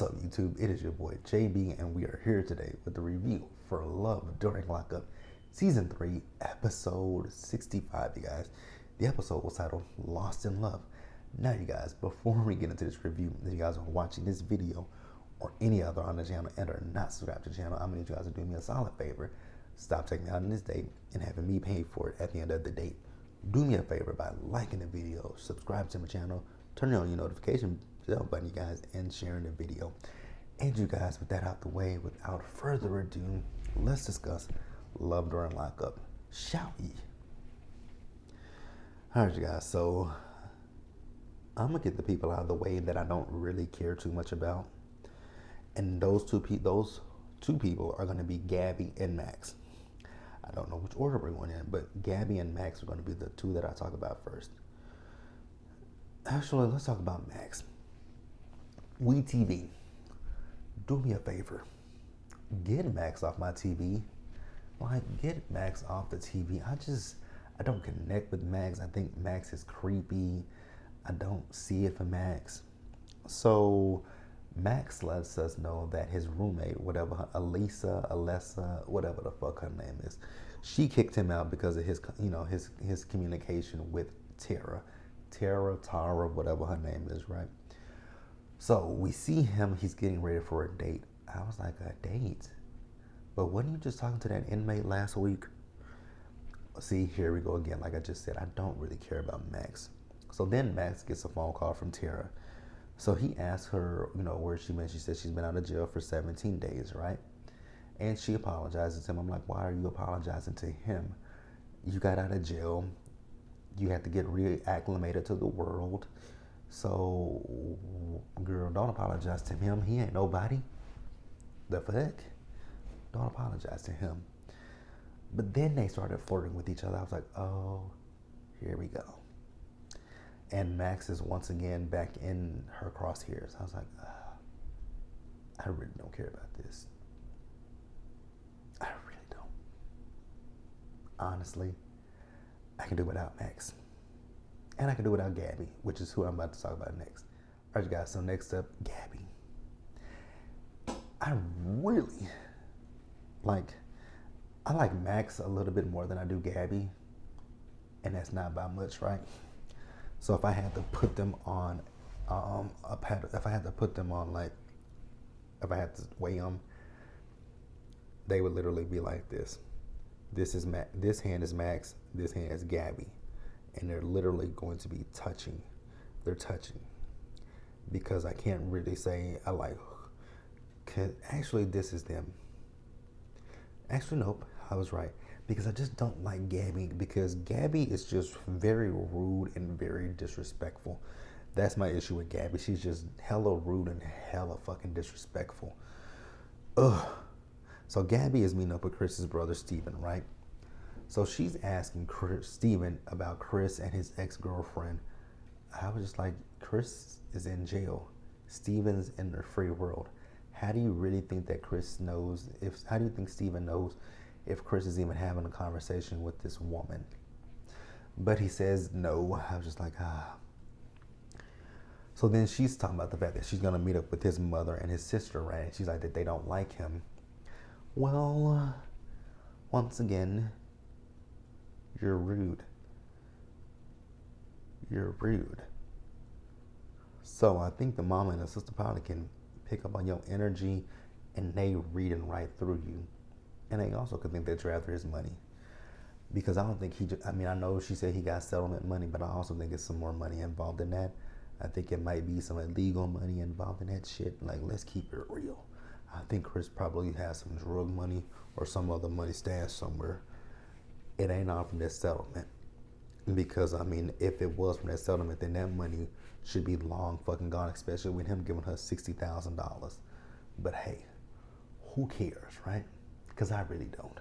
What's up, YouTube? It is your boy JB, and we are here today with the review for Love During Lockup, Season 3, Episode 65, you guys. The episode was titled Lost in Love. Now, you guys, before we get into this review, if you guys are watching this video or any other on the channel and are not subscribed to the channel, I'm going to need you guys to do me a solid favor. Stop taking me out on this date and having me pay for it at the end of the date. Do me a favor by liking the video, subscribe to my channel, turning on your notification bell button, you guys, and sharing the video. And you guys, with that out the way, without further ado, let's discuss Love During Lockup, shall we? Alright, you guys, so I'm gonna get the people out of the way that I don't really care too much about, and those two people are gonna be Gabby and Max. I don't know which order we're going in, but Gabby and Max are going to be the two that I talk about first. Actually, let's talk about Max. WeTV, do me a favor. Get Max off my TV. Like, get Max off the TV. I don't connect with Max. I think Max is creepy. I don't see it for Max. So Max lets us know that his roommate, whatever, Alessa, whatever the fuck her name is, she kicked him out because of his communication with Tara, whatever her name is, right? So we see him, he's getting ready for a date. I was like, a date? But wasn't you just talking to that inmate last week? See, here we go again. Like I just said, I don't really care about Max. So then Max gets a phone call from Tara. So he asks her, where she been. She said she's been out of jail for 17 days, right? And she apologizes to him. I'm like, why are you apologizing to him? You got out of jail. You have to get reacclimated to the world. So, girl, don't apologize to him. He ain't nobody. The fuck? Don't apologize to him. But then they started flirting with each other. I was like, oh, here we go. And Max is once again back in her crosshairs. I was like, I really don't care about this. I really don't. Honestly, I can do without Max. And I can do without Gabby, which is who I'm about to talk about next. All right, guys, so next up, Gabby. I like Max a little bit more than I do Gabby. And that's not by much, right? So if I had to put them on if I had to weigh them, they would literally be like this. This hand is Max, this hand is Gabby. And they're literally going to be touching. They're touching. Because I can't really say I like, actually this is them. Actually, nope, I was right. Because I just don't like Gabby, because Gabby is just very rude and very disrespectful. That's my issue with Gabby. She's just hella rude and hella fucking disrespectful. Ugh. So Gabby is meeting up with Chris's brother, Steven, right? So she's asking Steven about Chris and his ex-girlfriend. I was just like, Chris is in jail. Steven's in the free world. How do you really think that Chris knows? How do you think Steven knows if Chris is even having a conversation with this woman? But he says no. I was just like, ah. So then she's talking about the fact that she's going to meet up with his mother and his sister, right? She's like that they don't like him. Well, once again, you're rude. You're rude. So I think the mama and the sister probably can pick up on your energy, and they read and write through you. And they also could think that you're after his money. Because I don't think I know she said he got settlement money, but I also think it's some more money involved in that. I think it might be some illegal money involved in that shit. Like, let's keep it real. I think Chris probably has some drug money or some other money stashed somewhere. It ain't all from that settlement. Because, if it was from that settlement, then that money should be long fucking gone, especially with him giving her $60,000. But hey, who cares, right? Because I really don't.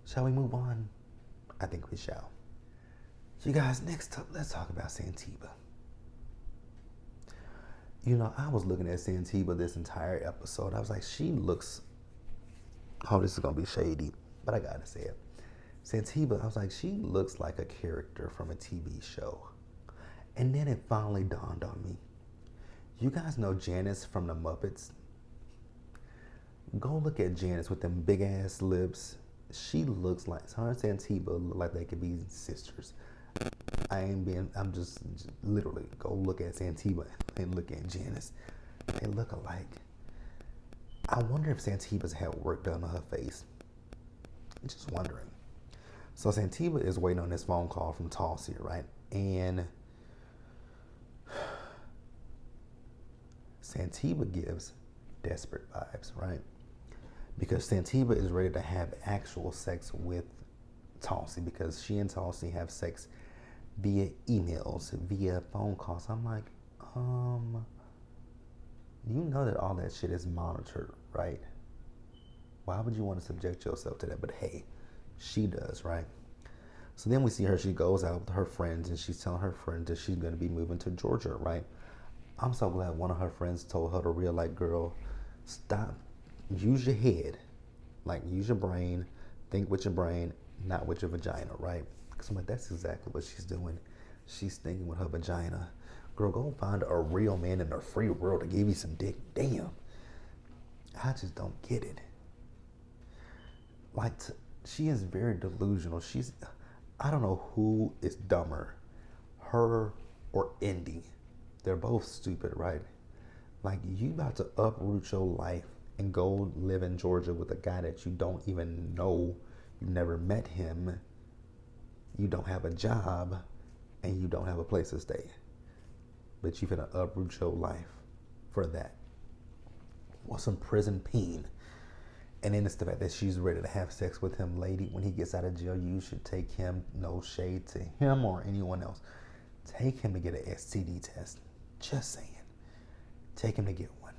Shall we move on? I think we shall. You guys, next up, let's talk about Santiba. I was looking at Santiba this entire episode. I was like, she looks... Oh, this is going to be shady, but I got to say it. Santiba, I was like, she looks like a character from a TV show. And then it finally dawned on me. You guys know Janice from the Muppets? Go look at Janice with them big ass lips. She looks like her and Santiba look like they could be sisters. I'm just literally go look at Santiba and look at Janice. They look alike. I wonder if Santiba's had work done on her face. I'm just wondering. So Santiba is waiting on this phone call from Tulsi, right? And Santiba gives desperate vibes, right? Because Santiba is ready to have actual sex with Tulsi because she and Tulsi have sex via emails, via phone calls. I'm like, you know that all that shit is monitored, right? Why would you want to subject yourself to that? But hey, she does, right? So then we see her, she goes out with her friends and she's telling her friends that she's going to be moving to Georgia, right? I'm so glad one of her friends told her to real like, girl, stop, use your head, like use your brain, think with your brain, not with your vagina, right? Because I'm like, that's exactly what she's doing. She's thinking with her vagina. Girl, go find a real man in the free world to give you some dick. Damn. I just don't get it. Like, she is very delusional. I don't know who is dumber, her or Indy. They're both stupid, right? Like, you about to uproot your life and go live in Georgia with a guy that you don't even know. You never met him. You don't have a job and you don't have a place to stay. But you're gonna uproot your life for that. What's some prison peen? And then it's the fact that she's ready to have sex with him, lady. When he gets out of jail, you should take him, no shade to him or anyone else. Take him to get an STD test. Just saying. Take him to get one.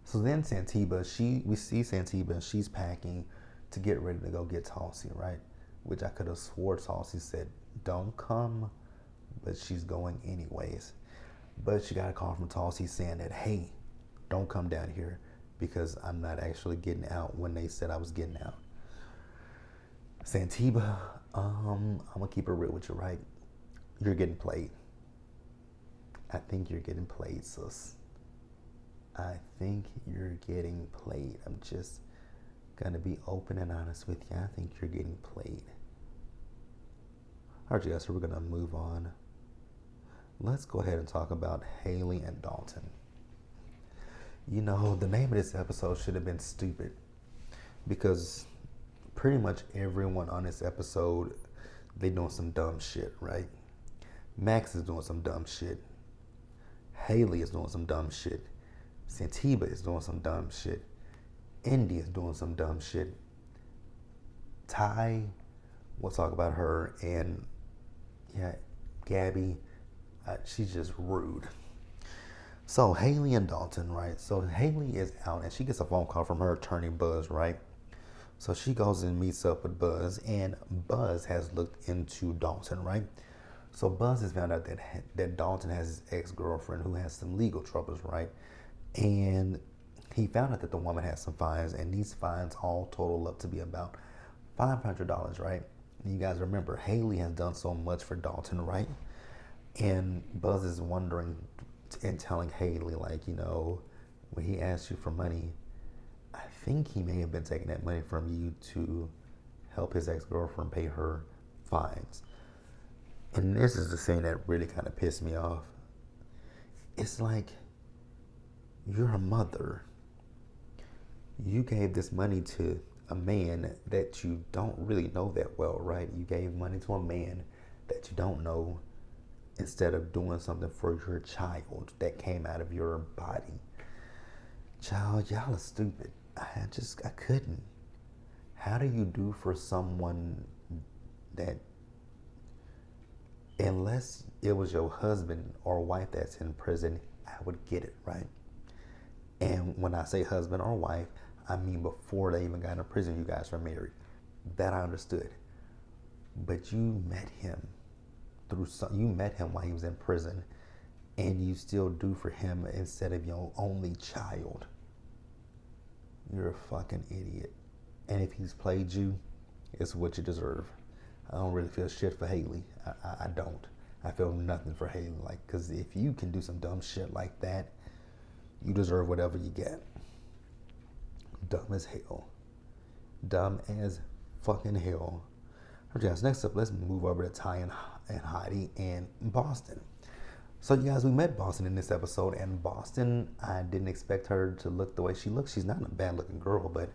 So then Santiba, we see Santiba, she's packing to get ready to go get Tulsi, right? Which I could have swore Tulsi said, don't come, but she's going anyways. But she got a call from Tulsi saying that, hey, don't come down here because I'm not actually getting out when they said I was getting out. Santiba, I'm gonna keep it real with you, right? You're getting played. I think you're getting played, sis. I think you're getting played. I'm just gonna be open and honest with you. I think you're getting played. All right, you guys, so we're gonna move on. Let's go ahead and talk about Haley and Dalton. You know, the name of this episode should have been stupid because pretty much everyone on this episode, they doing some dumb shit, right? Max is doing some dumb shit. Haley is doing some dumb shit. Santiba is doing some dumb shit. Indy is doing some dumb shit. Ty, we'll talk about her. And yeah, Gabby, she's just rude. So Haley and Dalton, right? So Haley is out and she gets a phone call from her attorney, Buzz, right? So she goes and meets up with Buzz, and Buzz has looked into Dalton, right? So Buzz has found out that Dalton has his ex-girlfriend who has some legal troubles, right? And he found out that the woman has some fines, and these fines all total up to be about $500, right? And you guys remember, Haley has done so much for Dalton, right? And Buzz is wondering and telling Haley, like, you know, when he asked you for money, I think he may have been taking that money from you to help his ex-girlfriend pay her fines. And this is the scene that really kind of pissed me off. It's like, you're a mother. You gave this money to a man that you don't really know that well, right? You gave money to a man that you don't know instead of doing something for your child that came out of your body. Child, y'all are stupid. I couldn't. How do you do for someone that, unless it was your husband or wife that's in prison, I would get it, right? And when I say husband or wife, I mean before they even got in prison, you guys were married. That I understood. But you met him you met him while he was in prison, and you still do for him instead of your only child. You're a fucking idiot. And if he's played you, it's what you deserve. I don't really feel shit for Haley. I don't. I feel nothing for Haley. Like, because if you can do some dumb shit like that, you deserve whatever you get. Dumb as hell. Dumb as fucking hell. Okay, guys, next up, let's move over to Ty and Heidi in Boston. So, you guys, we met Boston in this episode, and Boston, I didn't expect her to look the way she looks. She's not a bad-looking girl, but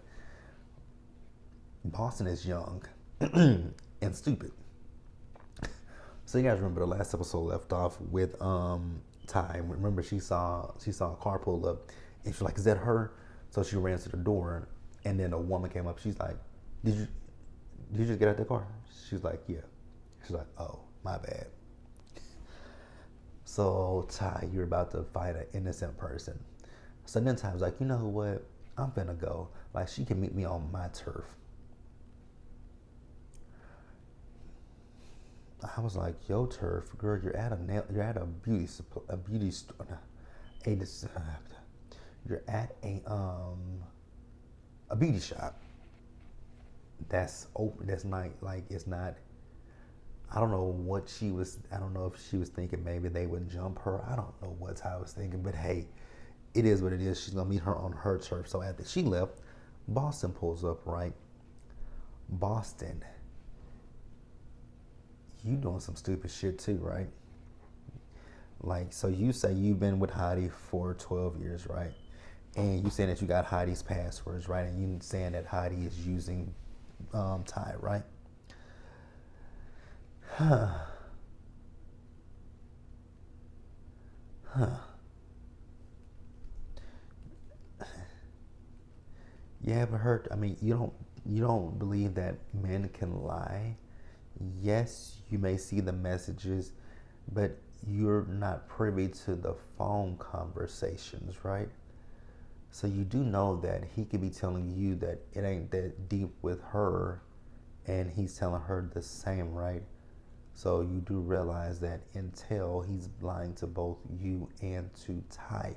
Boston is young and stupid. So, you guys remember the last episode left off with Ty. Remember, she saw a car pull up, and she's like, "Is that her?" So she ran to the door, and then a woman came up. She's like, "Did you just get out the car?" She's like, "Yeah." She's like, "Oh, my bad." So, Ty, you're about to fight an innocent person. So then Ty's like, "You know what? I'm finna go. Like, she can meet me on my turf." I was like, "Yo, turf, girl, you're at a beauty store. You're at a beauty shop that's open. That's not like, it's not." I don't know what she was. I don't know if she was thinking maybe they would jump her. I don't know what Ty was thinking, but hey, it is what it is. She's gonna meet her on her turf. So after she left, Boston pulls up, right? Boston, you doing some stupid shit too, right? Like, so you say you've been with Heidi for 12 years, right? And you saying that you got Heidi's passwords, right? And you saying that Heidi is using Ty, right? Huh. You ever heard? I mean, you don't believe that men can lie? Yes, you may see the messages, but you're not privy to the phone conversations, right? So you do know that he could be telling you that it ain't that deep with her, and he's telling her the same, right? So you do realize that until he's lying to both you and to Ty.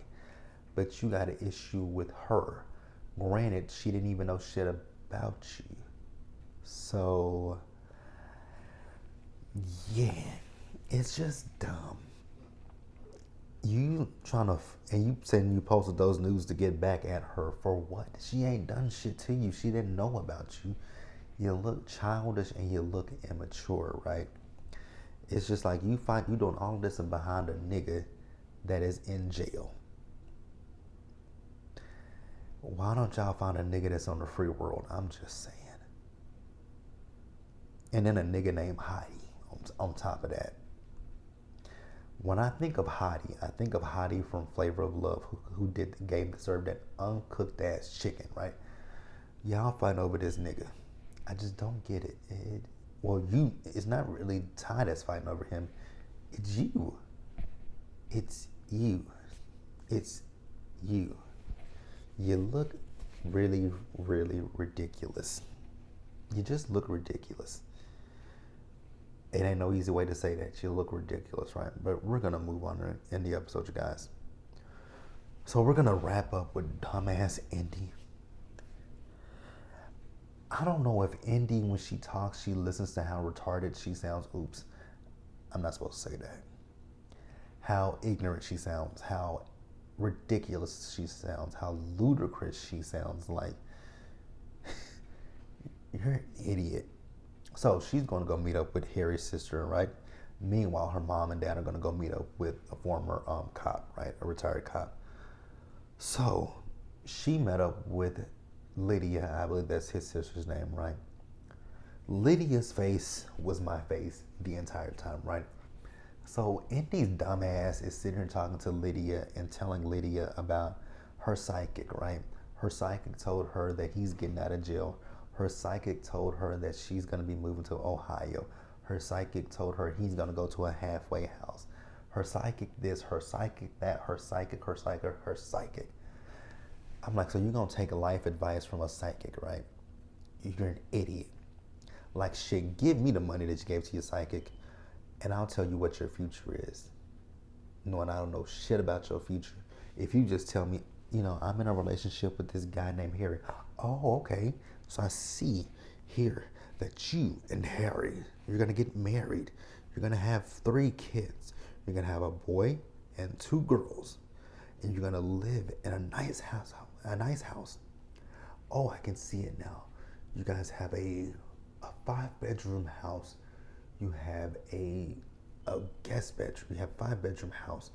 But you got an issue with her. Granted, she didn't even know shit about you. So, yeah, it's just dumb. You trying to, and you saying you posted those news to get back at her for what? She ain't done shit to you. She didn't know about you. You look childish and you look immature, right? It's just like you doing all of this and behind a nigga that is in jail. Why don't y'all find a nigga that's on the free world? I'm just saying. And then a nigga named Heidi on top of that. When I think of Heidi, I think of Heidi from Flavor of Love, who served that uncooked ass chicken, right? Y'all fight over this nigga. I just don't get it. It's not really Ty that's fighting over him. It's you. It's you. It's you. You look really, really ridiculous. You just look ridiculous. It ain't no easy way to say that. You look ridiculous, right? But we're going to move on in the episode, you guys. So we're going to wrap up with dumbass Indy. I don't know if Indy, when she talks, she listens to how retarded she sounds. Oops, I'm not supposed to say that. How ignorant she sounds, how ridiculous she sounds, how ludicrous she sounds. Like, you're an idiot. So she's going to go meet up with Harry's sister, right? Meanwhile, her mom and dad are going to go meet up with a former cop, right? A retired cop. So she met up with Lydia, I believe that's his sister's name, right? Lydia's face was my face the entire time, right? So Indy's dumbass is sitting here talking to Lydia and telling Lydia about her psychic, right? Her psychic told her that he's getting out of jail. Her psychic told her that she's going to be moving to Ohio. Her psychic told her he's going to go to a halfway house. Her psychic this, her psychic that, her psychic. I'm like, so you're going to take life advice from a psychic, right? You're an idiot. Like, shit, give me the money that you gave to your psychic, and I'll tell you what your future is. Knowing I don't know shit about your future. If you just tell me, I'm in a relationship with this guy named Harry. Oh, okay. So I see here that you and Harry, you're going to get married. You're gonna have 3 kids. You're gonna have a boy and 2 girls, and you're gonna live in a nice house. A nice house. Oh, I can see it now. You guys have a 5-bedroom house. You have a guest bedroom. You have 5-bedroom house.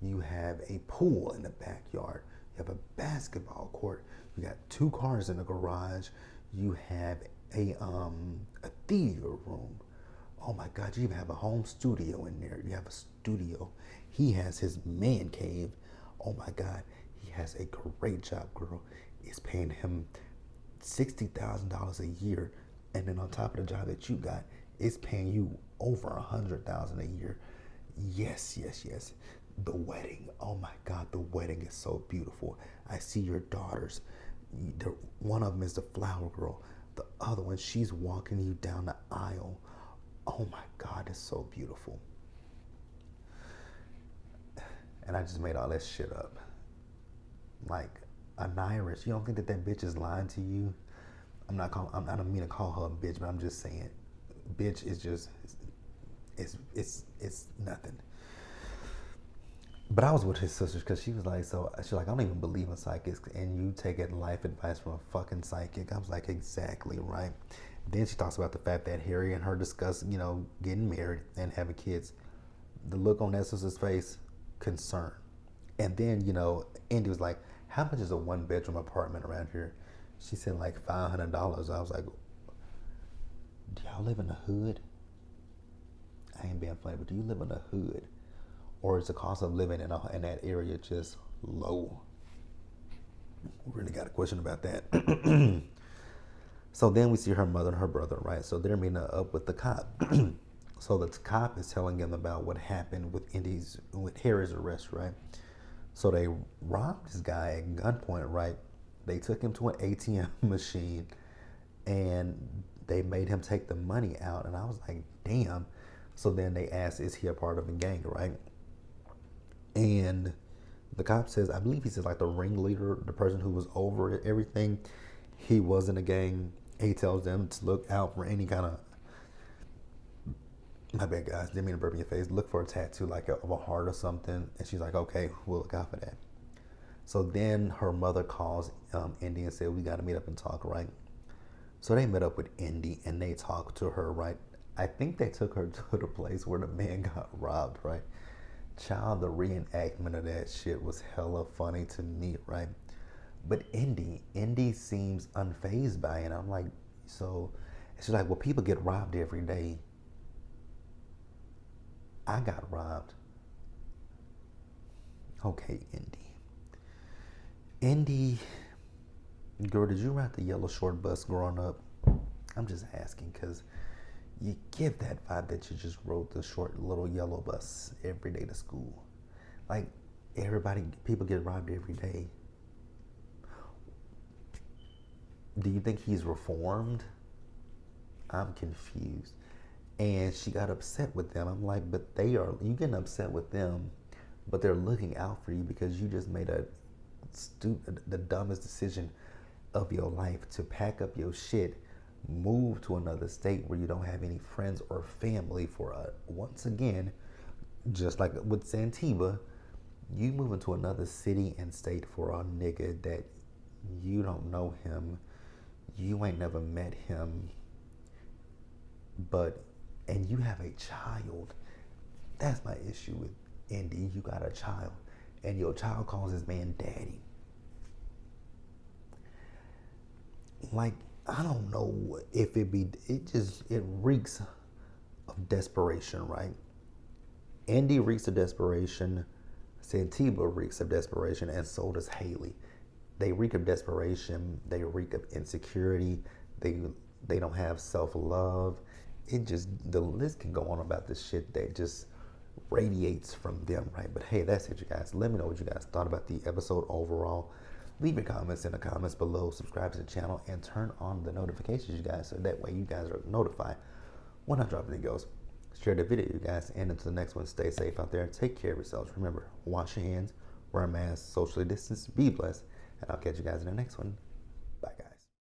You have a pool in the backyard. You have a basketball court. You got 2 cars in the garage. You have a theater room. Oh my God, you even have a home studio in there. You have a studio. He has his man cave. Oh my God, he has a great job, girl. It's paying him $60,000 a year. And then on top of the job that you got, it's paying you over $100,000 a year. Yes, yes, yes. The wedding. Oh my God, the wedding is so beautiful. I see your daughters. One of them is the flower girl. The other one, she's walking you down the aisle. Oh my God, it's so beautiful. And I just made all that shit up. Like, an Irish. You don't think that bitch is lying to you? I don't mean to call her a bitch, but I'm just saying, bitch is just, it's nothing. But I was with his sisters because she was like, I don't even believe in psychics, and you taking life advice from a fucking psychic. I was like, exactly right. Then she talks about the fact that Harry and her discuss, getting married and having kids. The look on that sister's face, concern. And then, Indy was like, how much is a 1-bedroom apartment around here? She said like $500. I was like, do y'all live in the hood? I ain't being funny, but do you live in the hood? Or is the cost of living in that area just low? We really got a question about that. So then we see her mother and her brother, right? So they're meeting up with the cop. So the cop is telling them about what happened with Harry's arrest, right? So they robbed this guy at gunpoint, right? They took him to an ATM machine and they made him take the money out. And I was like, damn. So then they asked, is he a part of a gang, right? And the cop says, I believe he says like the ringleader, the person who was over everything, he was in a gang. He tells them to look out for any kind of, my bad guys, didn't mean to burp in your face, look for a tattoo like of a heart or something. And she's like, okay, we'll look out for that. So then her mother calls Indy and said, we got to meet up and talk, right? So they met up with Indy and they talked to her, right? I think they took her to the place where the man got robbed, right? Child, the reenactment of that shit was hella funny to me, right? But Indy seems unfazed by it. I'm like, so she's like, well, people get robbed every day. I got robbed. Okay, Indy, girl, did you ride the yellow short bus growing up? I'm just asking because you give that vibe that you just rode the short little yellow bus every day to school. Like, people get robbed every day. Do you think he's reformed? I'm confused. And she got upset with them. I'm like, but you getting upset with them, but they're looking out for you because you just made the dumbest decision of your life to pack up your shit, move to another state where you don't have any friends or family once again, just like with Santiva, you move into another city and state for a nigga that you don't know him, you ain't never met him, and you have a child. That's my issue with Indy. You got a child, and your child calls his man daddy. Like, I don't know if it reeks of desperation, right? Indy reeks of desperation, Santiba reeks of desperation, and so does Haley. They reek of desperation, they reek of insecurity, they don't have self-love. The list can go on about this shit that just radiates from them, right? But hey, that's it, you guys. Let me know what you guys thought about the episode overall. Leave your comments in the comments below, subscribe to the channel, and turn on the notifications, you guys, so that way you guys are notified when I drop videos. Share the video, you guys, and until the next one, stay safe out there. Take care of yourselves. Remember, wash your hands, wear a mask, socially distance, be blessed, and I'll catch you guys in the next one.